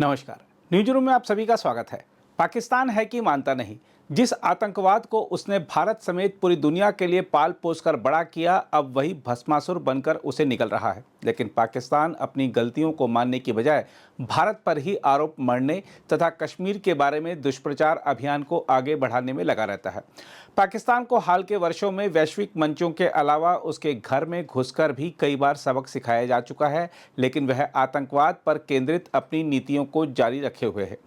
नमस्कार। News room में आप सभी का स्वागत है। पाकिस्तान है कि मानता नहीं, जिस आतंकवाद को उसने भारत समेत पूरी दुनिया के लिए पाल पोस कर बड़ा किया, अब वही भस्मासुर बनकर उसे निकल रहा है। लेकिन पाकिस्तान अपनी गलतियों को मानने की बजाय भारत पर ही आरोप मढ़ने तथा कश्मीर के बारे में दुष्प्रचार अभियान को आगे बढ़ाने में लगा रहता है। पाकिस्तान को हाल के वर्षों में वैश्विक मंचों के अलावा उसके घर में घुसकर भी कई बार सबक सिखाया जा चुका है, लेकिन वह आतंकवाद पर केंद्रित अपनी नीतियों को जारी रखे हुए है।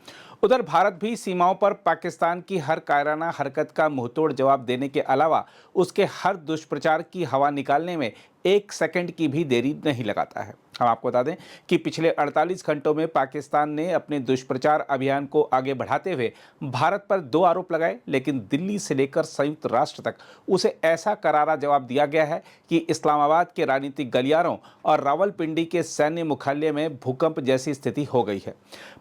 उधर भारत भी सीमाओं पर पाकिस्तान की हर कायराना हरकत का मुंहतोड़ जवाब देने के अलावा उसके हर दुष्प्रचार की हवा निकालने में एक सेकंड की भी देरी नहीं लगाता है। हम आपको बता दें कि पिछले 48 घंटों में पाकिस्तान ने अपने दुष्प्रचार अभियान को आगे बढ़ाते हुए भारत पर 2 आरोप लगाए, लेकिन दिल्ली से लेकर संयुक्त राष्ट्र तक उसे ऐसा करारा जवाब दिया गया है कि इस्लामाबाद के राजनीतिक गलियारों और रावलपिंडी के सैन्य मुख्यालय में भूकंप जैसी स्थिति हो गई है।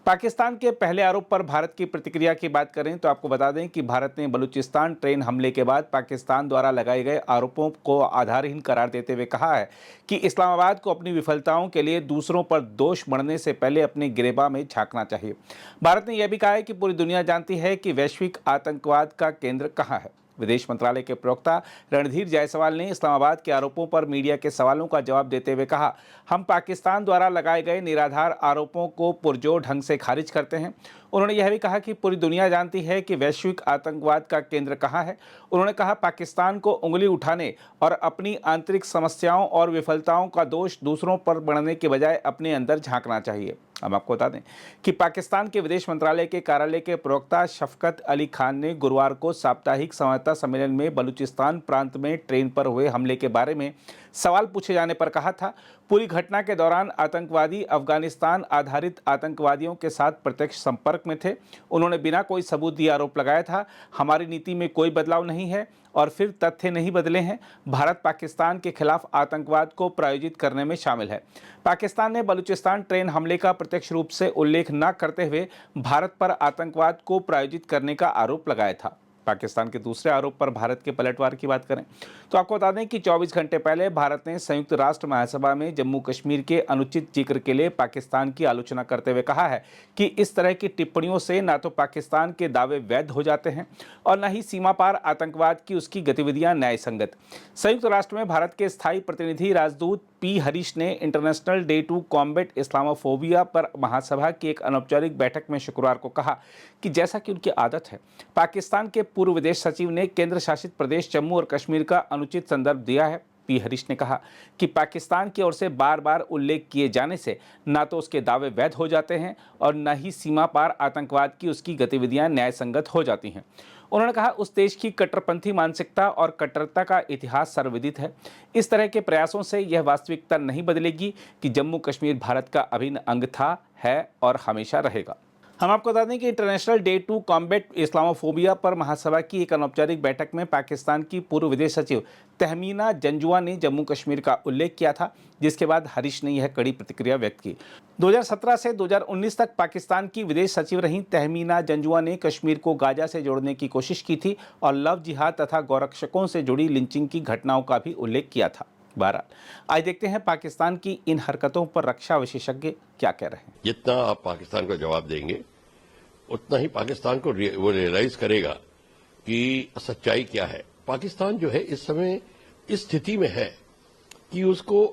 पाकिस्तान के पहले आरोप पर भारत की प्रतिक्रिया की बात करें तो आपको बता दें कि भारत ने बलूचिस्तान ट्रेन हमले के बाद पाकिस्तान द्वारा लगाए गए आरोपों को आधारहीन करार देते हुए कहा है कि इस्लामाबाद को अपनी विफलताओं के लिए दूसरों पर दोष मढ़ने से पहले अपने गिरेबां में झांकना चाहिए। भारत ने यह भी कहा है कि पूरी दुनिया जानती है कि वैश्विक आतंकवाद का केंद्र कहां है। विदेश मंत्रालय के प्रवक्ता रणधीर जायसवाल ने इस्लामाबाद के आरोपों पर मीडिया के सवालों का जवाब देते हुए कहा, हम पाकिस्तान द्वारा लगाए गए निराधार आरोपों को पुरजोर ढंग से खारिज करते हैं। उन्होंने यह भी कहा कि पूरी दुनिया जानती है कि वैश्विक आतंकवाद का केंद्र कहां है। उन्होंने कहा, पाकिस्तान को उंगली उठाने और अपनी आंतरिक समस्याओं और विफलताओं का दोष दूसरों पर बढ़ने के बजाय अपने अंदर झांकना चाहिए। हम आपको बता दें कि पाकिस्तान के विदेश मंत्रालय के कार्यालय के प्रवक्ता शफकत अली खान ने गुरुवार को साप्ताहिक संवाददाता सम्मेलन में बलूचिस्तान प्रांत में ट्रेन पर हुए हमले के बारे में सवाल पूछे जाने पर कहा था, पूरी घटना के दौरान आतंकवादी अफगानिस्तान आधारित आतंकवादियों के साथ प्रत्यक्ष संपर्क में थे। उन्होंने बिना कोई सबूत दिए आरोप लगाया था। हमारी नीति में कोई बदलाव नहीं है और फिर तथ्य नहीं बदले हैं। भारत पाकिस्तान के खिलाफ आतंकवाद को प्रायोजित करने में शामिल है। पाकिस्तान ने बलूचिस्तान ट्रेन हमले का प्रत्यक्ष रूप से उल्लेख न करते हुए भारत पर आतंकवाद को प्रायोजित करने का आरोप लगाया था। पाकिस्तान के दूसरे आरोप पर भारत के पलटवार की बात करें तो आपको बता दें कि 24 घंटे पहले भारत ने संयुक्त राष्ट्र महासभा में जम्मू कश्मीर के अनुचित जिक्र के लिए पाकिस्तान की आलोचना करते हुए कहा है कि इस तरह की टिप्पणियों से न तो पाकिस्तान के दावे वैध हो जाते हैं और न ही सीमा पार आतंकवाद की उसकी गतिविधियां न्याय संगत। संयुक्त राष्ट्र में भारत के स्थायी प्रतिनिधि राजदूत पी हरीश ने international day to combat Islamophobia पर महासभा की एक अनौपचारिक बैठक में शुक्रवार को कहा कि जैसा कि उनकी आदत है, पाकिस्तान के पूर्व विदेश सचिव ने केंद्र शासित प्रदेश जम्मू और कश्मीर का अनुचित संदर्भ दिया है। पी हरीश ने कहा कि पाकिस्तान की ओर से बार बार उल्लेख किए जाने से न तो उसके दावे वैध हो जाते हैं और न ही सीमा पार आतंकवाद की उसकी गतिविधियां न्याय संगत हो जाती हैं। उन्होंने कहा, उस देश की कट्टरपंथी मानसिकता और कट्टरता का इतिहास सर्वविदित है। इस तरह के प्रयासों से यह वास्तविकता नहीं बदलेगी कि जम्मू कश्मीर भारत का अभिन्न अंग था, है और हमेशा रहेगा। हम आपको बता दें कि international day to combat Islamophobia पर महासभा की एक अनौपचारिक बैठक में पाकिस्तान की पूर्व विदेश सचिव तहमीना जंजुआ ने जम्मू कश्मीर का उल्लेख किया था, जिसके बाद हरीश ने यह कड़ी प्रतिक्रिया व्यक्त की। 2017 से 2019 तक पाकिस्तान की विदेश सचिव रहीं तहमीना जंजुआ ने कश्मीर को गाजा से जोड़ने की कोशिश की थी और लव जिहाद तथा गौरक्षकों से जुड़ी लिंचिंग की घटनाओं का भी उल्लेख किया था। बहरहाल, आज देखते हैं पाकिस्तान की इन हरकतों पर रक्षा विशेषज्ञ क्या कह रहे हैं। जितना आप पाकिस्तान को जवाब देंगे उतना ही पाकिस्तान को वो रियलाइज करेगा कि सच्चाई क्या है। पाकिस्तान जो है इस समय इस स्थिति में है कि उसको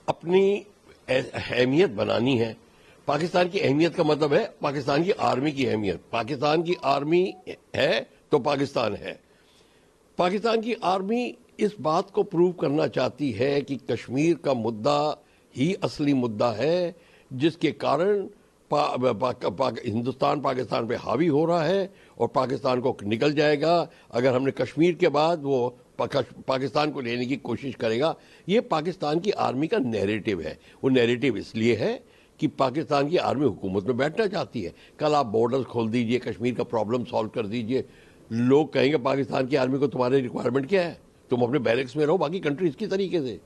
अपनी अहमियत बनानी है। पाकिस्तान की अहमियत का मतलब है पाकिस्तान की आर्मी की अहमियत। पाकिस्तान की आर्मी है तो पाकिस्तान है। पाकिस्तान की आर्मी इस बात को प्रूव करना चाहती है कि कश्मीर का मुद्दा ही असली मुद्दा है, जिसके कारण हिंदुस्तान पाकिस्तान पे हावी हो रहा है और पाकिस्तान को निकल जाएगा अगर हमने कश्मीर के बाद वो पाकिस्तान को लेने की कोशिश करेगा। ये पाकिस्तान की आर्मी का नैरेटिव है। वो नैरेटिव इसलिए है कि पाकिस्तान की आर्मी हुकूमत में बैठना चाहती है। कल आप बॉर्डर्स खोल दीजिए, कश्मीर का प्रॉब्लम सॉल्व कर दीजिए, लोग कहेंगे पाकिस्तान की आर्मी को तुम्हारी रिक्वायरमेंट क्या है, तुम अपने बैरक्स में रहो बाकी कंट्रीज की तरीके से।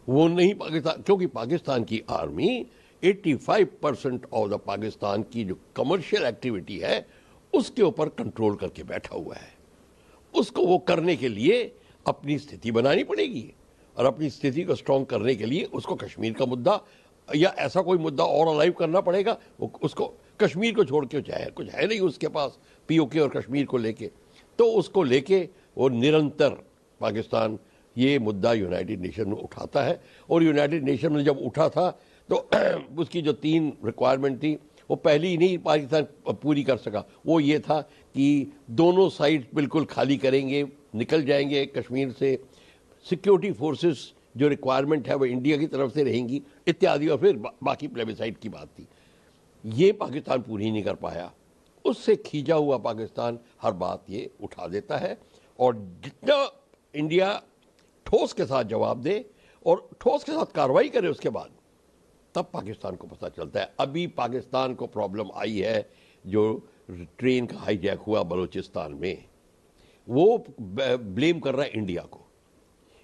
वो नहीं पाकिस्तान, क्योंकि पाकिस्तान की आर्मी 85% ऑफ द पाकिस्तान की जो कमर्शियल एक्टिविटी है उसके ऊपर कंट्रोल करके बैठा हुआ है। उसको वो करने के लिए अपनी स्थिति बनानी पड़ेगी और अपनी स्थिति को स्ट्रांग करने के लिए उसको कश्मीर का मुद्दा या ऐसा कोई मुद्दा और अलाइव करना पड़ेगा उसको, कश्मीर को छोड़ के चाहे कुछ है नहीं उसके पास पीओके और कश्मीर को लेके, तो उसको लेके वो निरंतर पाकिस्तान ये मुद्दा यूनाइटेड नेशन में उठाता है। और यूनाइटेड नेशन में जब उठा था तो उसकी जो 3 रिक्वायरमेंट थी वो पहली ही नहीं पाकिस्तान पूरी कर सका। वो ये था कि दोनों साइड बिल्कुल खाली करेंगे, निकल जाएंगे कश्मीर से, सिक्योरिटी फोर्सेस जो रिक्वायरमेंट है वो इंडिया की तरफ से रहेंगी इत्यादि, और फिर बाकी प्लेबिसाइड की बात थी। ये पाकिस्तान पूरी नहीं कर पाया। उससे खींचा हुआ पाकिस्तान हर बात ये उठा देता है, और जितना इंडिया ठोस के साथ जवाब दे और ठोस के साथ कार्रवाई करे उसके बाद, तब पाकिस्तान को पता चलता है। अभी पाकिस्तान को प्रॉब्लम आई है जो ट्रेन का हाईजैक हुआ बलूचिस्तान में, वो ब्लेम कर रहा है इंडिया को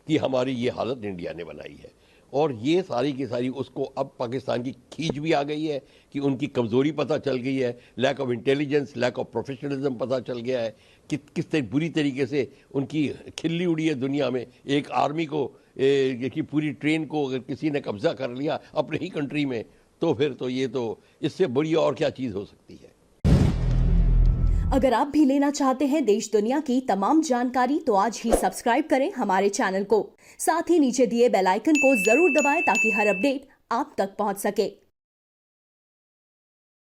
कि हमारी ये हालत इंडिया ने बनाई है। और ये सारी की सारी उसको अब पाकिस्तान की खींच भी आ गई है कि उनकी कमज़ोरी पता चल गई है, lack of intelligence, lack of professionalism पता चल गया है कि किस तरह बुरी तरीके से उनकी खिल्ली उड़ी है दुनिया में। एक आर्मी को की पूरी ट्रेन को अगर किसी ने कब्जा कर लिया अपने ही कंट्री में, तो फिर तो ये तो इससे बड़ी और क्या चीज़ हो सकती है। अगर आप भी लेना चाहते हैं देश दुनिया की तमाम जानकारी तो आज ही सब्सक्राइब करें हमारे चैनल को। साथ ही नीचे दिए बेल आइकन को जरूर दबाएं ताकि हर अपडेट आप तक पहुंच सके।